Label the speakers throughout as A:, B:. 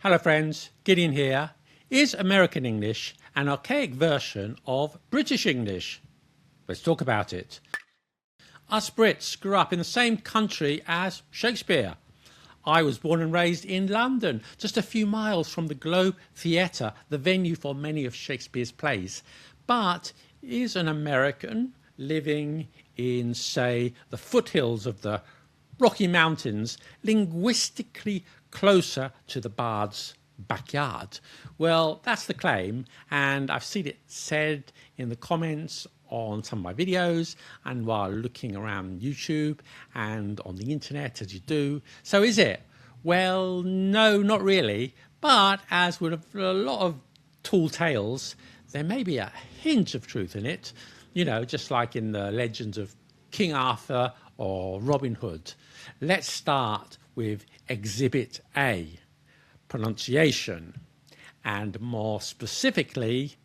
A: Hello friends, Gideon here. Is American English an archaic version of British English? Let's talk about it. Us Brits grew up in the same country as Shakespeare. I was born and raised in London, just a few miles from the Globe Theatre, the venue for many of Shakespeare's plays. But is an American living in, say, the foothills of the Rocky Mountains linguistically closer to the bard's backyard? Well, that's the claim, and I've seen it said in the comments on some of my videos and while looking around YouTube and on the internet as you do. So is it? Well, no, not really, but as with a lot of tall tales, there may be a hint of truth in it, you know, just like in the legends of King Arthur or Robin Hood. Let's start with Exhibit A, pronunciation, and more specifically,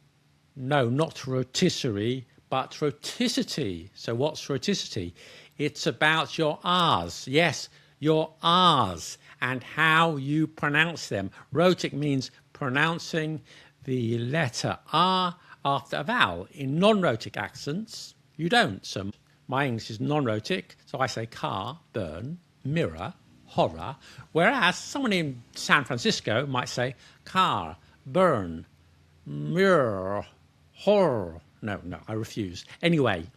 A: no, not rotisserie, but roticity. So what's roticity? It's about your R's. Yes, your R's and how you pronounce them. Rhotic means pronouncing the letter R after a vowel. In non-rhotic accents, you don't. So my English is non-rhotic, so I say car, burn, mirror, horror, whereas someone in San Francisco might say car, burn, mirror, horror. No, I refuse. Anyway,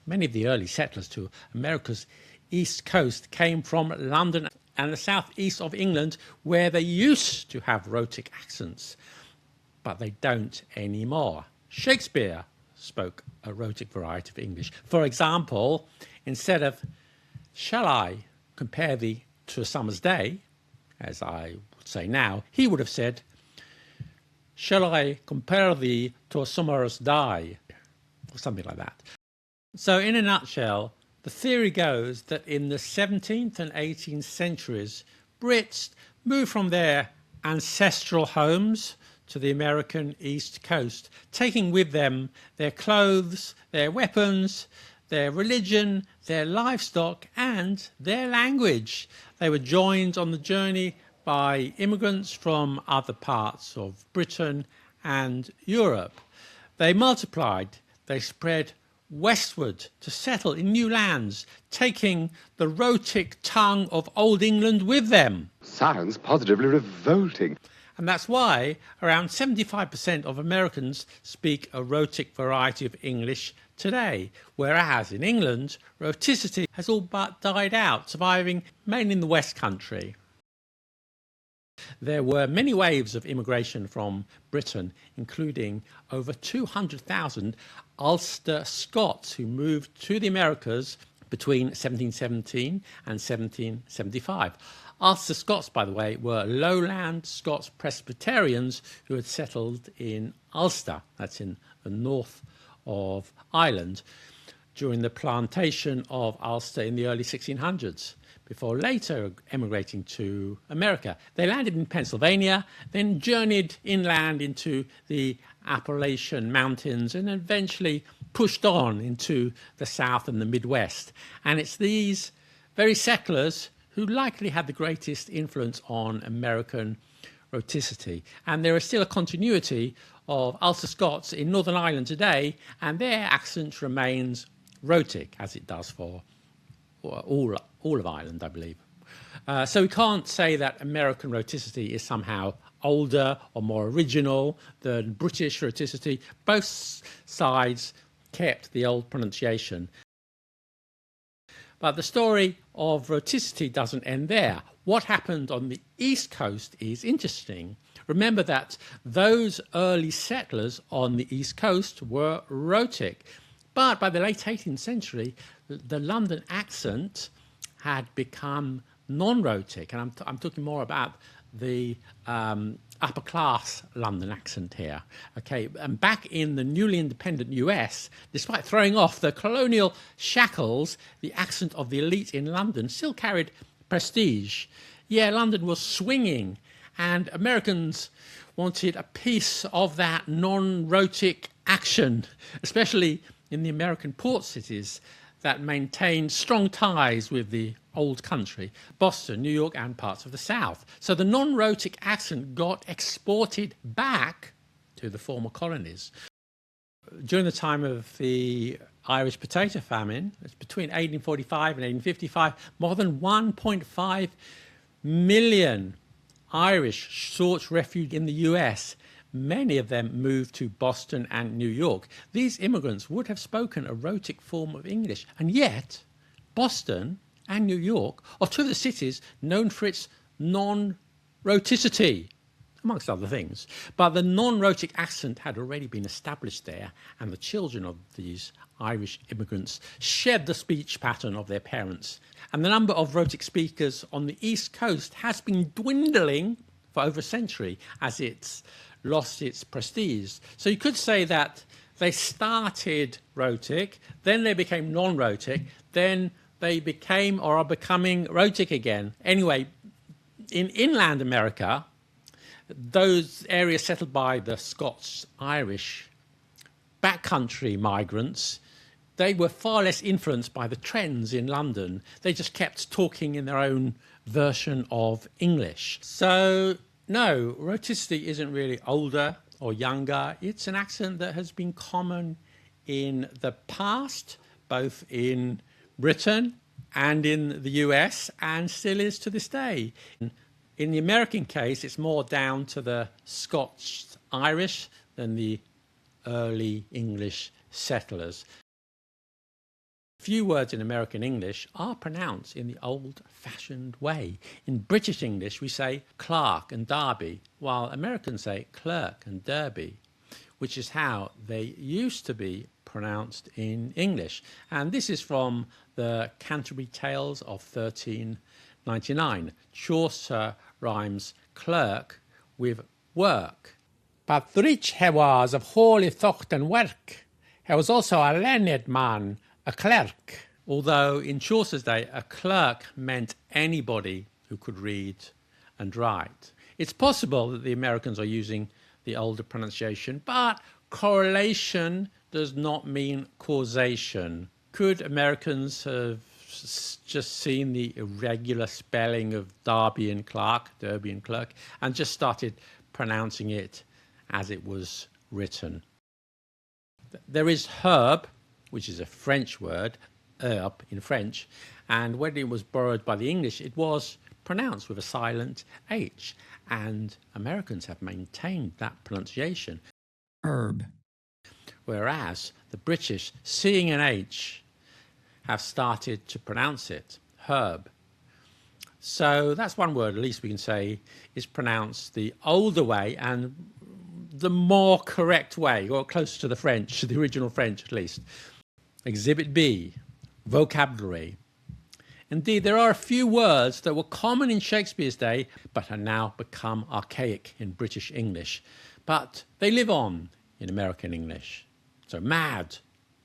A: many of the early settlers to America's east coast came from London and the southeast of England, where they used to have rhotic accents, but they don't anymore. Shakespeare spoke a rhotic variety of English. For example, instead of "shall I compare thee to a summer's day," as I would say now, he would have said, "Shall I compare thee to a summer's day?" or something like that. So in a nutshell, the theory goes that in the 17th and 18th centuries, Brits moved from their ancestral homes to the American East Coast, taking with them their clothes, their weapons, their religion, their livestock, and their language. They were joined on the journey by immigrants from other parts of Britain and Europe. They multiplied, they spread westward to settle in new lands, taking the rhotic tongue of Olde England with them.
B: Sounds positively revolting.
A: And that's why around 75% of Americans speak a rhotic variety of English today, whereas in England, rhoticity has all but died out, surviving mainly in the West Country. There were many waves of immigration from Britain, including over 200,000 Ulster Scots who moved to the Americas between 1717 and 1775. Ulster Scots, by the way, were lowland Scots Presbyterians who had settled in Ulster, that's in the north of Ireland, during the plantation of Ulster in the early 1600s, before later emigrating to America. They landed in Pennsylvania, then journeyed inland into the Appalachian Mountains and eventually pushed on into the South and the Midwest. And it's these very settlers who likely had the greatest influence on American rhoticity. And there is still a continuity of Ulster Scots in Northern Ireland today, and their accent remains rhotic, as it does for all of Ireland, I believe. So we can't say that American rhoticity is somehow older or more original than British rhoticity. Both sides kept the old pronunciation. But the story of rhoticity doesn't end there. What happened on the East Coast is interesting. Remember that those early settlers on the East Coast were rhotic. But by the late 18th century, the London accent had become non-rhotic. And I'm talking more about the upper class London accent here. Okay, and back in the newly independent US, despite throwing off the colonial shackles, the accent of the elite in London still carried prestige. Yeah, London was swinging, and Americans wanted a piece of that non-rhotic action, especially in the American port cities that maintained strong ties with the old country, Boston, New York, and parts of the South. So the non-rhotic accent got exported back to the former colonies. During the time of the Irish potato famine, it's between 1845 and 1855, more than 1.5 million Irish sought refuge in the US. Many of them moved to Boston and New York. These immigrants would have spoken a rhotic form of English, and yet Boston and New York are two of the cities known for its non-rhoticity, amongst other things. But the non-rhotic accent had already been established there, and the children of these Irish immigrants shared the speech pattern of their parents. And the number of rhotic speakers on the East Coast has been dwindling for over a century as it's lost its prestige. So you could say that they started rhotic, then they became non-rhotic, then they became or are becoming rhotic again. Anyway, in inland America, those areas settled by the Scots-Irish backcountry migrants, they were far less influenced by the trends in London. They just kept talking in their own version of English. So no, rhoticity isn't really older or younger. It's an accent that has been common in the past, both in Britain and in the US, and still is to this day. In the American case, it's more down to the Scots-Irish than the early English settlers. Few words in American English are pronounced in the old-fashioned way. In British English, we say Clark and Derby, while Americans say clerk and Derby, which is how they used to be pronounced in English. And this is from the Canterbury Tales of 1399. Chaucer rhymes clerk with work. But rich he was of holy thought and work. He was also a learned man, a clerk. Although in Chaucer's day, a clerk meant anybody who could read and write. It's possible that the Americans are using the older pronunciation, but correlation does not mean causation. Could Americans have just seen the irregular spelling of Derby and Clark, and just started pronouncing it as it was written? There is herb, which is a French word, herbe in French, and when it was borrowed by the English, it was pronounced with a silent H, and Americans have maintained that pronunciation.
C: Herb.
A: Whereas the British, seeing an H, have started to pronounce it, herb. So that's one word, at least we can say, is pronounced the older way and the more correct way, or closer to the French, the original French at least. Exhibit B, vocabulary. Indeed, there are a few words that were common in Shakespeare's day, but have now become archaic in British English. But they live on in American English. So mad,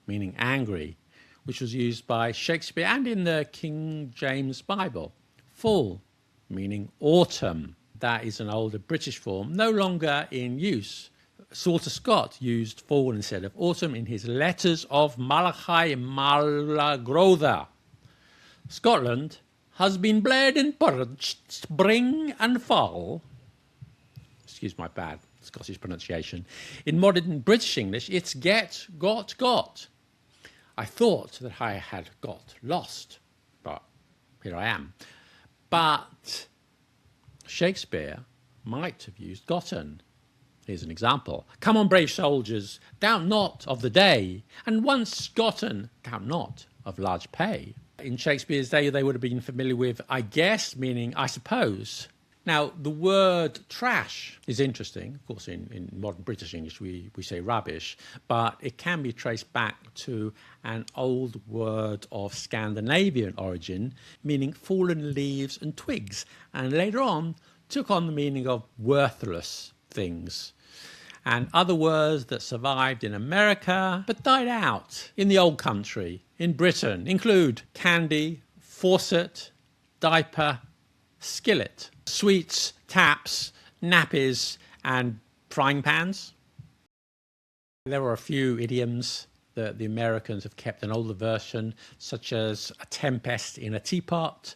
A: meaning angry, which was used by Shakespeare and in the King James Bible. Full, meaning autumn. That is an older British form, no longer in use. Salter Scott used fall instead of autumn in his Letters of Malachi Malagrotha. Scotland has been bled and purged spring and fall. Excuse my bad Scottish pronunciation. In modern British English, it's get, got. I thought that I had got lost, but here I am. But Shakespeare might have used gotten. Here's an example. Come on, brave soldiers, doubt not of the day, and once gotten, doubt not of large pay. In Shakespeare's day, they would have been familiar with I guess, meaning I suppose. Now, the word trash is interesting. Of course, in modern British English, we say rubbish, but it can be traced back to an old word of Scandinavian origin, meaning fallen leaves and twigs, and later on took on the meaning of worthless things. And other words that survived in America but died out in the old country, in Britain, include candy, faucet, diaper, skillet, sweets, taps, nappies, and frying pans. There were a few idioms that the Americans have kept an older version, such as a tempest in a teapot,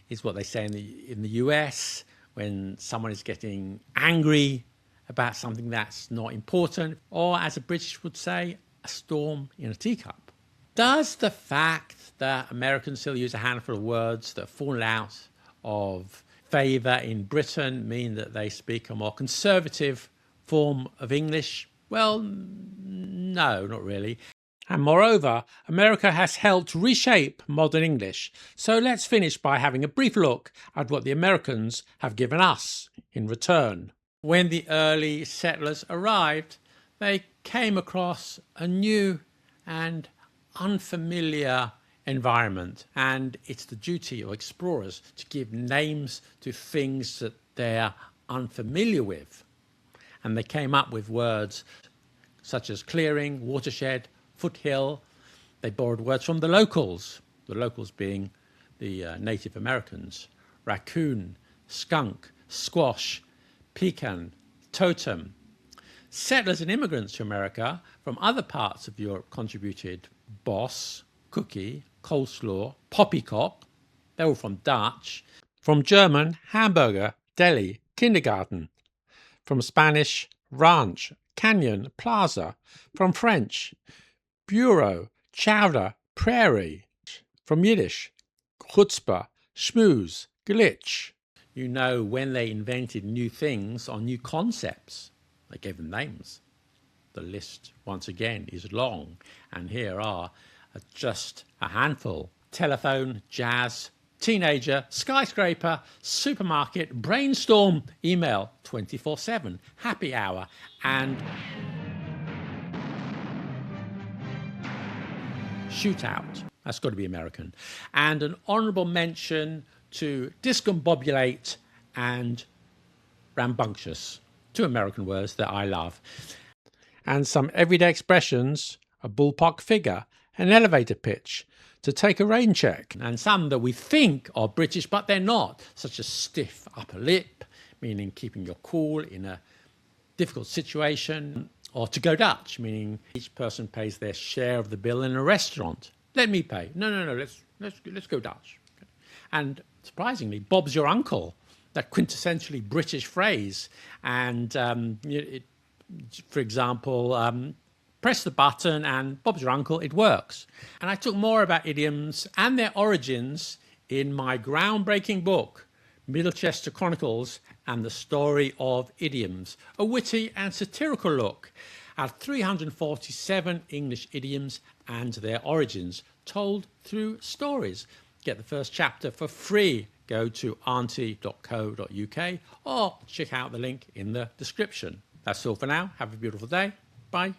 A: is what they say in the US when someone is getting angry about something that's not important, or as a British would say, a storm in a teacup. Does the fact that Americans still use a handful of words that have fallen out of favour in Britain mean that they speak a more conservative form of English? Well, no, not really. And moreover, America has helped reshape modern English. So let's finish by having a brief look at what the Americans have given us in return. When the early settlers arrived, they came across a new and unfamiliar environment, and it's the duty of explorers to give names to things that they're unfamiliar with. And they came up with words such as clearing, watershed, foothill. They borrowed words from the locals being the Native Americans: raccoon, skunk, squash, pecan, totem. Settlers and immigrants to America from other parts of Europe contributed boss, cookie, coleslaw, poppycock. They're all from Dutch. From German, hamburger, deli, kindergarten. From Spanish, ranch, canyon, plaza. From French, bureau, chowder, prairie. From Yiddish, chutzpah, schmooze, glitch. You know, when they invented new things or new concepts, they gave them names. The list, once again, is long, and here are just a handful: telephone, jazz, teenager, skyscraper, supermarket, brainstorm, email, 24/7, happy hour, and shootout. That's got to be American. And an honourable mention to discombobulate and rambunctious, two American words that I love. And some everyday expressions: a ballpark figure, an elevator pitch, to take a rain check, and some that we think are British but they're not, such as stiff upper lip, meaning keeping your cool in a difficult situation, or to go Dutch, meaning each person pays their share of the bill in a restaurant. Let me pay. No, let's go Dutch. And surprisingly, Bob's your uncle, that quintessentially British phrase. And for example, press the button and Bob's your uncle, it works. And I took more about idioms and their origins in my groundbreaking book, Middlechester Chronicles and the Story of Idioms, a witty and satirical look at 347 English idioms and their origins, told through stories. Get the first chapter for free. Go to auntie.co.uk or check out the link in the description. That's all for now. Have a beautiful day. Bye.